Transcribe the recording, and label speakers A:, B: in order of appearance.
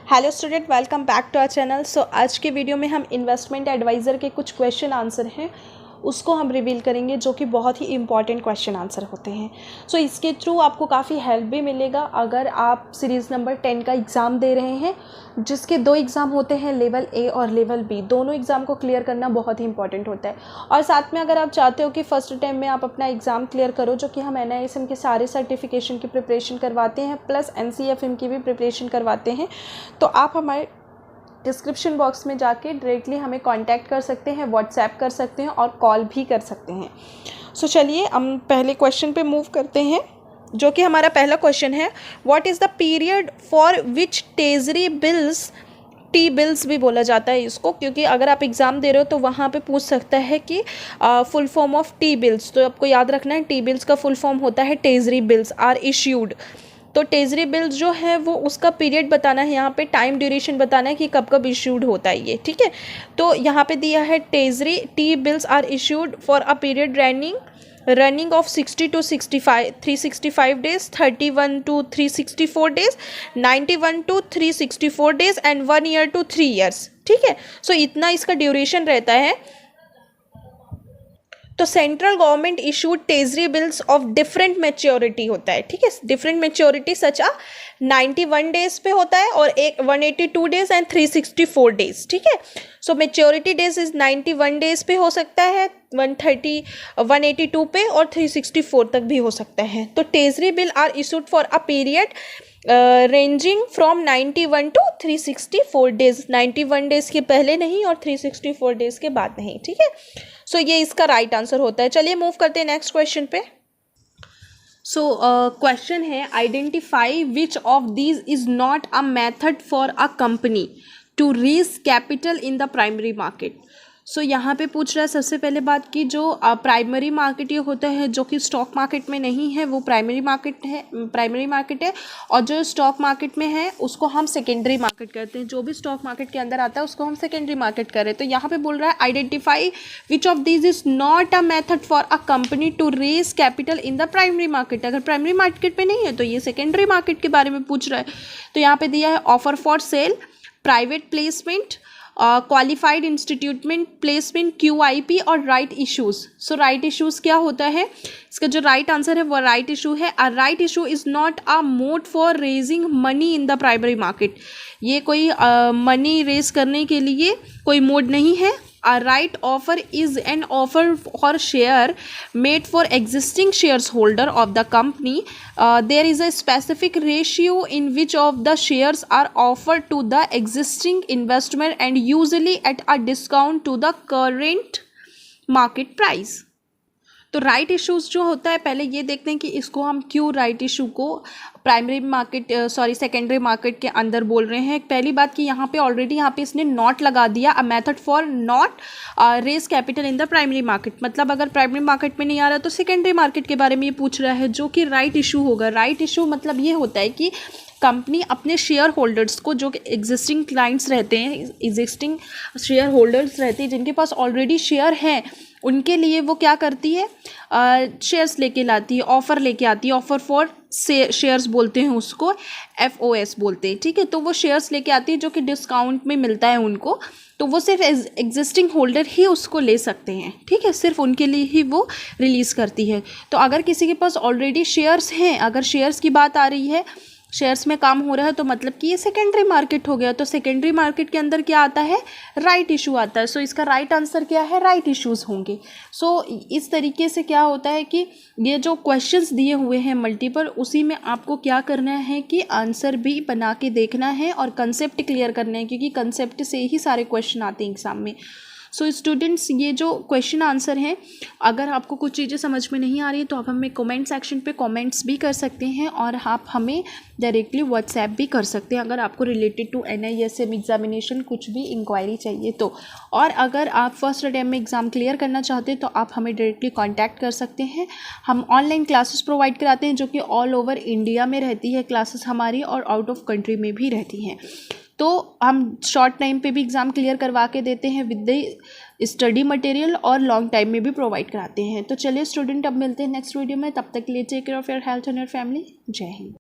A: Hello student, welcome back to our channel. So आज के video में हम इन्वेस्टमेंट एडवाइज़र के कुछ क्वेश्चन आंसर हैं उसको हम रिवील करेंगे, जो कि बहुत ही इंपॉर्टेंट क्वेश्चन आंसर होते हैं। सो इसके थ्रू आपको काफ़ी हेल्प भी मिलेगा अगर आप सीरीज़ नंबर 10 का एग्ज़ाम दे रहे हैं, जिसके 2 एग्ज़ाम होते हैं, लेवल ए और लेवल बी। दोनों एग्ज़ाम को क्लियर करना बहुत ही इंपॉर्टेंट होता है। और साथ में अगर आप चाहते हो कि फर्स्ट टाइम में आप अपना एग्ज़ाम क्लियर करो, जो कि हम NISM के सारे सर्टिफिकेशन की प्रिपरेशन करवाते हैं प्लस NCFM की भी प्रिपरेशन करवाते हैं, तो आप हमारे डिस्क्रिप्शन बॉक्स में जाके डायरेक्टली हमें कांटेक्ट कर सकते हैं, व्हाट्सएप कर सकते हैं और कॉल भी कर सकते हैं। सो चलिए हम पहले क्वेश्चन पे मूव करते हैं, जो कि हमारा पहला क्वेश्चन है, what is the period for which treasury bills, T bills भी बोला जाता है इसको, क्योंकि अगर आप एग्ज़ाम दे रहे हो तो वहाँ पे पूछ सकता है कि full form of T bills. तो आपको याद रखना है, टी बिल्स का फुल फॉर्म होता है ट्रेजरी बिल्स आर इश्यूड। तो ट्रेजरी बिल्स जो है वो उसका पीरियड बताना है, यहाँ पे टाइम ड्यूरेशन बताना है कि कब कब इश्यूड होता है ये, ठीक है। तो यहाँ पे दिया है treasury T bills are issued for a period running of 60 to 65 365 days, 31 to 364 days, 91 to 364 days and 1 year to 3 years, ठीक है। सो इतना इसका ड्यूरेशन रहता है। तो central government issued treasury bills of different maturity होता है, ठीक है। डिफरेंट मैच्योरिटी सच 91 डेज पे होता है और एक 182 डेज एंड 364 डेज, ठीक है। सो मैच्योरिटी डेज इज 91 डेज पे हो सकता है, 182 पे और 364 तक भी हो सकता है। तो treasury bill are issued for a period ranging from 91 to 364 days, 91 days के पहले नहीं और 364 डेज के बाद नहीं, ठीक है। सो ये इसका राइट आंसर होता है। चलिए मूव करते हैं नेक्स्ट क्वेश्चन पे। सो क्वेश्चन है, identify which of these is not a method for a company to raise capital in the primary market. So यहाँ पे पूछ रहा है सबसे पहले बात की, जो प्राइमरी मार्केट ये होता है जो कि स्टॉक मार्केट में नहीं है, वो प्राइमरी मार्केट है और जो स्टॉक मार्केट में है उसको हम सेकेंडरी मार्केट कहते हैं। जो भी स्टॉक मार्केट के अंदर आता है उसको हम सेकेंडरी मार्केट कर रहे हैं। तो यहाँ पे बोल रहा है identify which of this is not a method for a company to raise capital in the primary market. अगर प्राइमरी मार्केट में नहीं है तो ये सेकेंडरी मार्केट के बारे में पूछ रहा है। तो यहाँ पे दिया है offer for sale, private placement, qualified institutional placement, QIP और right issues. So right issues क्या होता है, इसका जो राइट आंसर है वो राइट इशू है। A right issue is not a mode for raising money in the primary market. ये कोई मनी रेज करने के लिए कोई मोड नहीं है। A right offer is an offer or share made for existing shareholder of the company. There is a specific ratio in which of the shares are offered to the existing investor and usually at a discount to the current market price. तो right issues जो होता है, पहले ये देखते हैं कि इसको हम क्यों राइट इशू को प्राइमरी मार्केट सेकेंडरी मार्केट के अंदर बोल रहे हैं। पहली बात कि यहाँ पे ऑलरेडी यहाँ पे इसने नॉट लगा दिया, a method for not raise capital in the primary market. मतलब अगर प्राइमरी मार्केट में नहीं आ रहा तो सेकेंडरी मार्केट के बारे में ये पूछ रहा है, जो कि राइट इशू होगा। राइट इशू मतलब ये होता है कि कंपनी अपने शेयर होल्डर्स को, जो कि एग्जिस्टिंग क्लाइंट्स रहते हैं, एग्जिस्टिंग शेयर होल्डर्स रहते हैं जिनके पास ऑलरेडी शेयर हैं, उनके लिए वो क्या करती है, शेयर्स लेके लाती है, ऑफ़र लेके आती है। ऑफ़र फॉर शेयर्स बोलते हैं उसको, FOS बोलते हैं, ठीक है। तो वो शेयर्स लेके आती है जो कि डिस्काउंट में मिलता है उनको, तो वो सिर्फ एग्जिस्टिंग होल्डर ही उसको ले सकते हैं, ठीक है। सिर्फ उनके लिए ही वो रिलीज़ करती है। तो अगर किसी के पास ऑलरेडी शेयर्स हैं, अगर शेयर्स की बात आ रही है, शेयर्स में काम हो रहा है, तो मतलब कि ये सेकेंडरी मार्केट हो गया। तो सेकेंडरी मार्केट के अंदर क्या आता है, राइट इशू आता है। सो इसका राइट आंसर क्या है, राइट इश्यूज़ होंगे। सो इस तरीके से क्या होता है कि ये जो क्वेश्चंस दिए हुए हैं मल्टीपल, उसी में आपको क्या करना है कि आंसर भी बना के देखना है और कंसेप्ट क्लियर करना है, क्योंकि कंसेप्ट से ही सारे क्वेश्चन आते हैं एग्जाम में। सो स्टूडेंट्स, ये जो क्वेश्चन आंसर हैं, अगर आपको कुछ चीज़ें समझ में नहीं आ रही है तो आप हमें कमेंट सेक्शन पे कमेंट्स भी कर सकते हैं और आप हमें डायरेक्टली व्हाट्सएप भी कर सकते हैं अगर आपको रिलेटेड टू NISM एग्जामिनेशन कुछ भी इंक्वायरी चाहिए तो। और अगर आप फर्स्ट अटेम्प्ट में एग्ज़ाम क्लियर करना चाहते हैं तो आप हमें डायरेक्टली कॉन्टैक्ट कर सकते हैं। हम ऑनलाइन क्लासेस प्रोवाइड कराते हैं, जो कि ऑल ओवर इंडिया में रहती है क्लासेस हमारी, और आउट ऑफ कंट्री में भी रहती हैं। तो हम शॉर्ट टाइम पे भी एग्ज़ाम क्लियर करवा के देते हैं विद द स्टडी मटेरियल, और लॉन्ग टाइम में भी प्रोवाइड कराते हैं। तो चलिए स्टूडेंट, अब मिलते हैं नेक्स्ट वीडियो में। तब तक के लिए take care of your health and your family. जय हिंद।